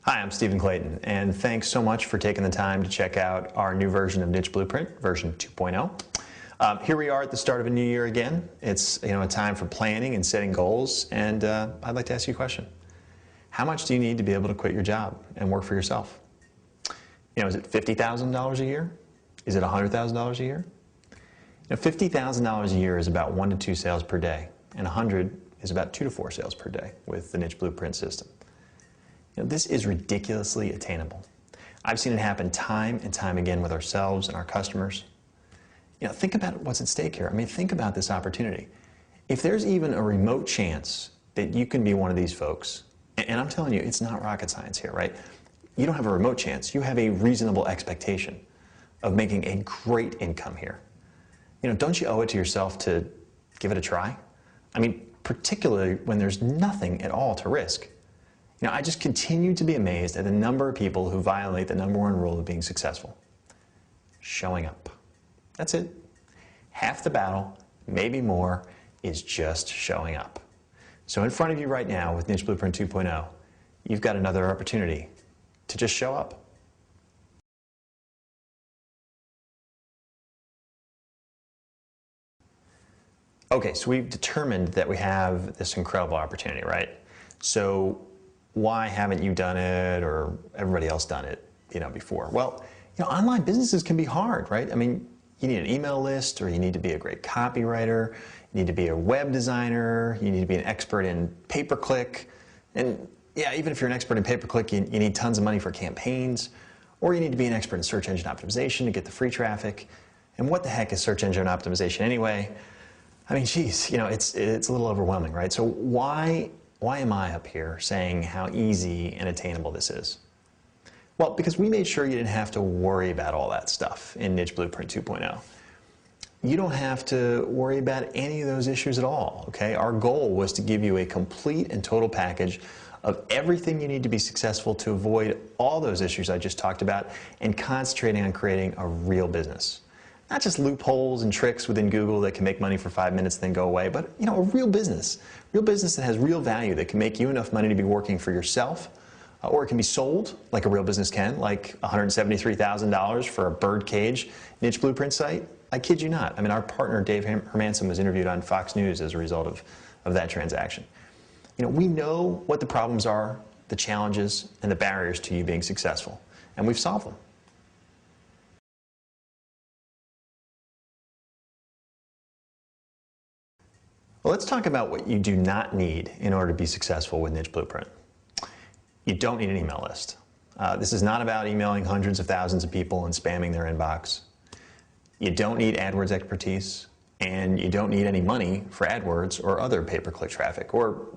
Hi, I'm Stephen Clayton, and thanks so much for taking the time to check out our new version of Niche Blueprint, version 2.0. Here we are at the start of a new year again. It's a time for planning and setting goals, and I'd like to ask you a question. How much do you need to be able to quit your job and work for yourself? Is it $50,000 a year? Is it $100,000 a year? $50,000 a year is about 1 to 2 sales per day, and 100 is about 2 to 4 sales per day with the Niche Blueprint system. This is ridiculously attainable. I've seen it happen time and time again with ourselves and our customers. Think about what's at stake here. Think about this opportunity. If there's even a remote chance that you can be one of these folks, and I'm telling you, it's not rocket science here, right? You don't have a remote chance. You have a reasonable expectation of making a great income here. Don't you owe it to yourself to give it a try? Particularly when there's nothing at all to risk. I just continue to be amazed at the number of people who violate the #1 rule of being successful. Showing up. That's it. Half the battle, maybe more, is just showing up. So in front of you right now with Niche Blueprint 2.0, you've got another opportunity to just show up. Okay, so we've determined that we have this incredible opportunity, right? So why haven't you done it or everybody else done it before? Well, online businesses can be hard, right? You need an email list, or you need to be a great copywriter, you need to be a web designer, you need to be an expert in pay-per-click, and yeah, even if you're an expert in pay-per-click, you need tons of money for campaigns, or you need to be an expert in search engine optimization to get the free traffic. And what the heck is search engine optimization anyway? Geez, it's a little overwhelming, right? So why am I up here saying how easy and attainable this is? Well, because we made sure you didn't have to worry about all that stuff in Niche Blueprint 2.0. You don't have to worry about any of those issues at all, okay? Our goal was to give you a complete and total package of everything you need to be successful to avoid all those issues I just talked about and concentrating on creating a real business. Not just loopholes and tricks within Google that can make money for 5 minutes and then go away, but a real business that has real value, that can make you enough money to be working for yourself, or it can be sold like a real business can, like $173,000 for a birdcage Niche Blueprint site. I kid you not. Our partner Dave Hermanson was interviewed on Fox News as a result of that transaction. We know what the problems are, the challenges, and the barriers to you being successful, and we've solved them. Well, let's talk about what you do not need in order to be successful with Niche Blueprint. You don't need an email list. This is not about emailing hundreds of thousands of people and spamming their inbox. You don't need AdWords expertise, and you don't need any money for AdWords or other pay-per-click traffic, or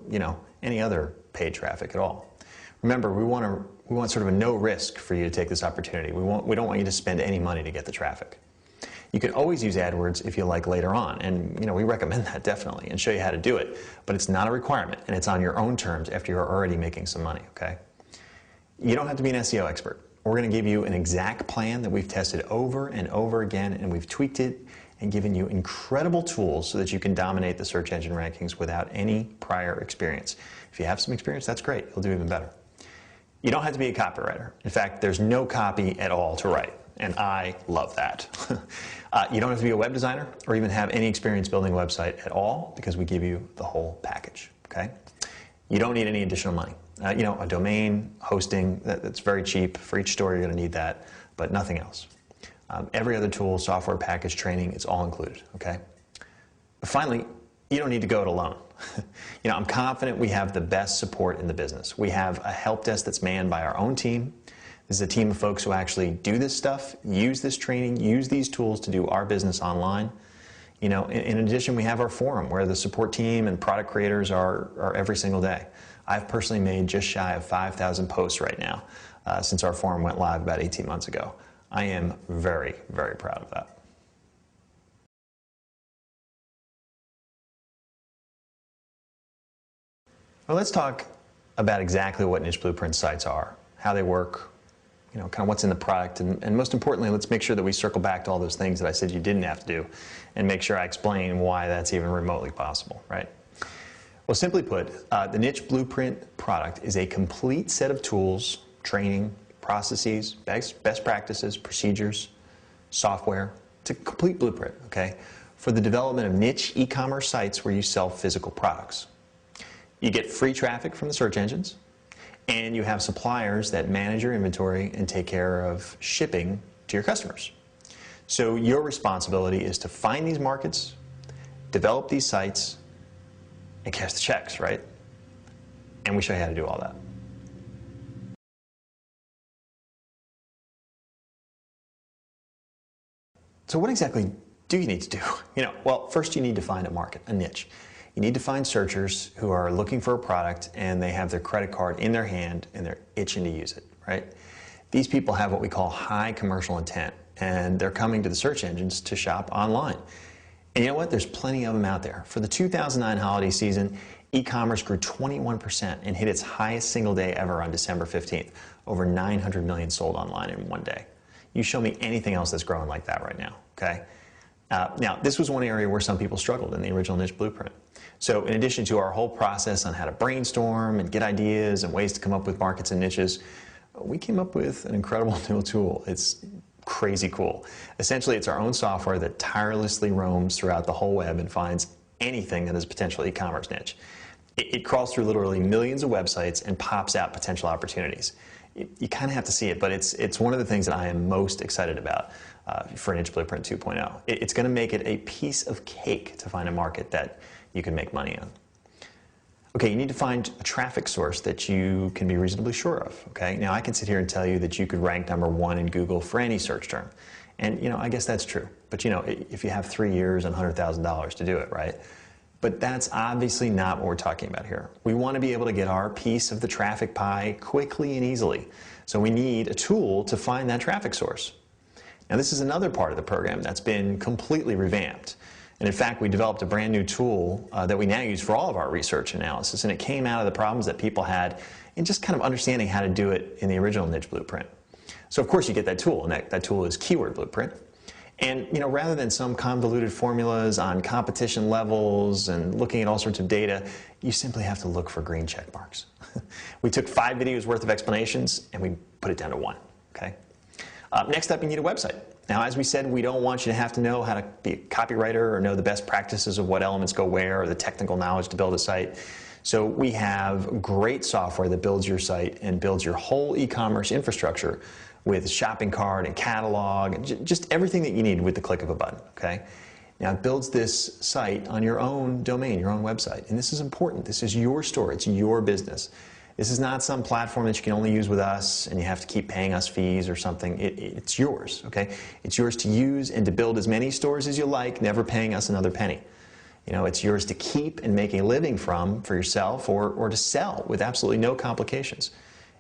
any other paid traffic at all. Remember, we want sort of a no risk for you to take this opportunity. We don't want you to spend any money to get the traffic. You can always use AdWords if you like later on, and we recommend that definitely and show you how to do it, but it's not a requirement, and it's on your own terms after you're already making some money, okay? You don't have to be an SEO expert. We're going to give you an exact plan that we've tested over and over again, and we've tweaked it and given you incredible tools so that you can dominate the search engine rankings without any prior experience. If you have some experience, that's great. You'll do even better. You don't have to be a copywriter. In fact, there's no copy at all to write, and I love that. You don't have to be a web designer or even have any experience building a website at all, because we give you the whole package, okay? You don't need any additional money. A domain, hosting, that's very cheap. For each store, you're going to need that, but nothing else. Every other tool, software package, training, it's all included, okay? Finally, you don't need to go it alone. I'm confident we have the best support in the business. We have a help desk that's manned by our own team. This is a team of folks who actually do this stuff, use this training, use these tools to do our business online. In addition, we have our forum where the support team and product creators are every single day. I've personally made just shy of 5,000 posts right now since our forum went live about 18 months ago. I am very, very proud of that. Well, let's talk about exactly what Niche Blueprint sites are, how they work, kind of what's in the product, and most importantly, let's make sure that we circle back to all those things that I said you didn't have to do, and make sure I explain why that's even remotely possible, right? Well, simply put, the Niche Blueprint product is a complete set of tools training, processes, best practices, procedures, software. It's a complete blueprint, okay, for the development of niche e-commerce sites where you sell physical products. You get free traffic from the search engines, and you have suppliers that manage your inventory and take care of shipping to your customers. So your responsibility is to find these markets, develop these sites, and cash the checks, right? And we show you how to do all that. So what exactly do you need to do? Well, first you need to find a market, a niche. You need to find searchers who are looking for a product and they have their credit card in their hand and they're itching to use it, right? These people have what we call high commercial intent, and they're coming to the search engines to shop online. And you know what? There's plenty of them out there. For the 2009 holiday season, e-commerce grew 21% and hit its highest single day ever on December 15th. Over 900 million sold online in one day. You show me anything else that's growing like that right now, okay? Now, this was one area where some people struggled in the original niche blueprint. So in addition to our whole process on how to brainstorm and get ideas and ways to come up with markets and niches, we came up with an incredible new tool. It's crazy cool. Essentially, it's our own software that tirelessly roams throughout the whole web and finds anything that is a potential e-commerce niche. It crawls through literally millions of websites and pops out potential opportunities. You kind of have to see it, but it's one of the things that I am most excited about for Niche Blueprint 2.0. It's going to make it a piece of cake to find a market that you can make money on. Okay, you need to find a traffic source that you can be reasonably sure of. Okay, now I can sit here and tell you that you could rank #1 in Google for any search term, and I guess that's true. But if you have 3 years and $100,000 to do it, right? But that's obviously not what we're talking about here. We want to be able to get our piece of the traffic pie quickly and easily. So we need a tool to find that traffic source. Now this is another part of the program that's been completely revamped. And in fact, we developed a brand new tool that we now use for all of our research analysis. And it came out of the problems that people had in just kind of understanding how to do it in the original Niche Blueprint. So of course you get that tool, and that tool is Keyword Blueprint. And rather than some convoluted formulas on competition levels and looking at all sorts of data, you simply have to look for green check marks. We took 5 videos worth of explanations and we put it down to 1. Okay. Next up, you need a website. Now, as we said, we don't want you to have to know how to be a copywriter or know the best practices of what elements go where or the technical knowledge to build a site. So we have great software that builds your site and builds your whole e-commerce infrastructure with shopping cart and catalog and just everything that you need with the click of a button, okay? Now it builds this site on your own domain, your own website, and this is important. This is your store, it's your business. This is not some platform that you can only use with us and you have to keep paying us fees or something. It's yours, okay? It's yours to use and to build as many stores as you like, never paying us another penny. It's yours to keep and make a living from for yourself or to sell with absolutely no complications.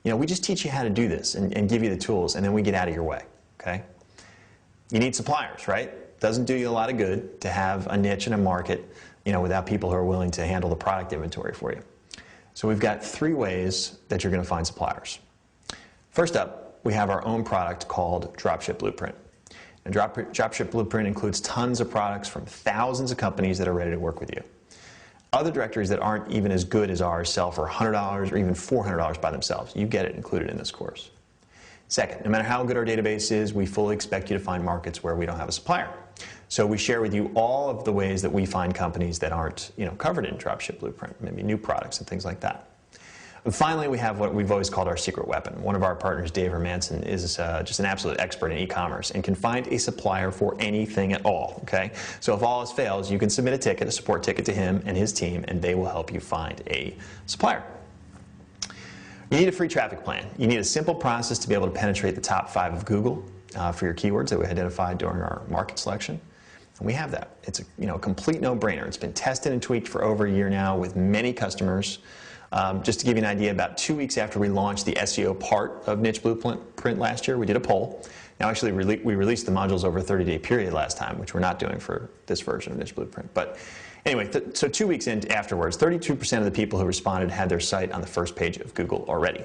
We just teach you how to do this and give you the tools, and then we get out of your way, okay? You need suppliers, right? Doesn't do you a lot of good to have a niche and a market, without people who are willing to handle the product inventory for you. So we've got 3 ways that you're going to find suppliers. First up, we have our own product called Dropship Blueprint. And Dropship Blueprint includes tons of products from thousands of companies that are ready to work with you. Other directories that aren't even as good as ours sell for $100 or even $400 by themselves. You get it included in this course. Second, no matter how good our database is, we fully expect you to find markets where we don't have a supplier. So we share with you all of the ways that we find companies that aren't covered in Dropship Blueprint, maybe new products and things like that. And finally, we have what we've always called our secret weapon. One of our partners, Dave Hermanson, is just an absolute expert in e-commerce and can find a supplier for anything at all, okay? So if all else fails, you can submit a ticket, a support ticket to him and his team, and they will help you find a supplier. You need a free traffic plan. You need a simple process to be able to penetrate the top 5 of Google for your keywords that we identified during our market selection. And we have that. It's a complete no-brainer. It's been tested and tweaked for over a year now with many customers. Just to give you an idea, about 2 weeks after we launched the SEO part of Niche Blueprint last year, we did a poll. Now actually we released the modules over a 30-day period last time, which we're not doing for this version of Niche Blueprint. But anyway, so 2 weeks in afterwards, 32% of the people who responded had their site on the first page of Google already.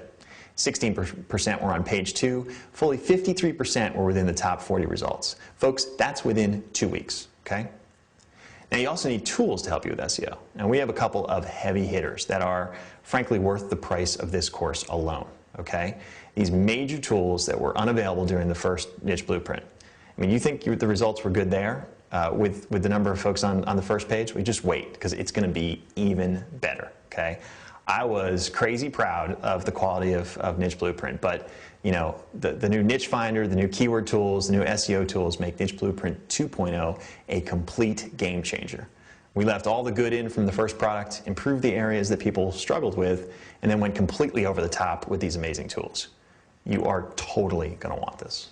16% were on page 2. Fully 53% were within the top 40 results. Folks, that's within 2 weeks, okay? Now you also need tools to help you with SEO. And we have a couple of heavy hitters that are frankly worth the price of this course alone, okay? These major tools that were unavailable during the first niche blueprint. I mean, you think the results were good there with the number of folks on the first page? We just wait, because it's going to be even better, okay? I was crazy proud of the quality of Niche Blueprint, but you know, the new niche finder, the new keyword tools, the new SEO tools make Niche Blueprint 2.0 a complete game changer. We left all the good in from the first product, improved the areas that people struggled with, and then went completely over the top with these amazing tools. You are totally going to want this.